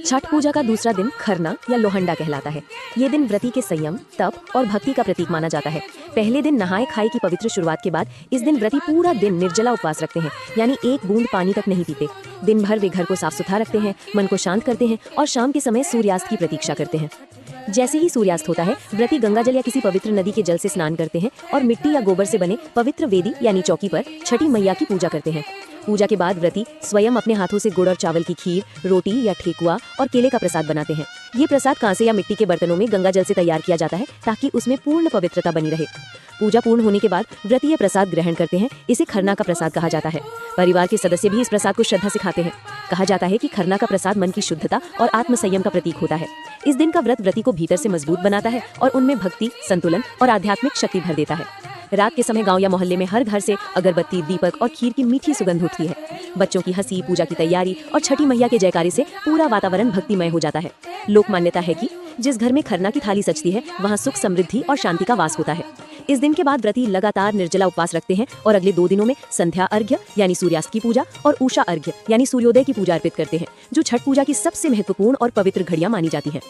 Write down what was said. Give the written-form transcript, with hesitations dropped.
छठ पूजा का दूसरा दिन खरना या लोहंडा कहलाता है। ये दिन व्रती के संयम, तप और भक्ति का प्रतीक माना जाता है। पहले दिन नहाए खाए की पवित्र शुरुआत के बाद इस दिन व्रती पूरा दिन निर्जला उपवास रखते हैं, यानी एक बूंद पानी तक नहीं पीते। दिन भर वे घर को साफ सुथरा रखते हैं, मन को शांत करते हैं और शाम के समय सूर्यास्त की प्रतीक्षा करते हैं। जैसे ही सूर्यास्त होता है, व्रती गंगाजल या किसी पवित्र नदी के जल से स्नान करते हैं और मिट्टी या गोबर से बने पवित्र वेदी यानी चौकी पर छठी मैया की पूजा करते हैं। पूजा के बाद व्रती स्वयं अपने हाथों से गुड़ और चावल की खीर, रोटी या ठेकुआ और केले का प्रसाद बनाते हैं। ये प्रसाद कांसे या मिट्टी के बर्तनों में गंगा जल से तैयार किया जाता है ताकि उसमें पूर्ण पवित्रता बनी रहे। पूजा पूर्ण होने के बाद व्रती ये प्रसाद ग्रहण करते हैं। इसे खरना का प्रसाद कहा जाता है। परिवार के सदस्य भी इस प्रसाद को श्रद्धा से खाते हैं। कहा जाता है कि खरना का प्रसाद मन की शुद्धता और आत्म संयम का प्रतीक होता है। इस दिन का व्रत व्रती को भीतर से मजबूत बनाता है और उनमें भक्ति, संतुलन और आध्यात्मिक शक्ति भर देता है। रात के समय गांव या मोहल्ले में हर घर से अगरबत्ती, दीपक और खीर की मीठी सुगंध उठती है। बच्चों की हंसी, पूजा की तैयारी और छठी मैया के जयकारे से पूरा वातावरण भक्तिमय हो जाता है। लोक मान्यता है कि जिस घर में खरना की थाली सजती है, वहाँ सुख, समृद्धि और शांति का वास होता है। इस दिन के बाद व्रती लगातार निर्जला उपवास रखते हैं और अगले 2 दिनों में संध्या अर्घ्य यानी सूर्यास्त की पूजा और उषा अर्घ्य यानी सूर्योदय की पूजा अर्पित करते हैं, जो छठ पूजा की सबसे महत्वपूर्ण और पवित्र घड़ियां मानी जाती हैं।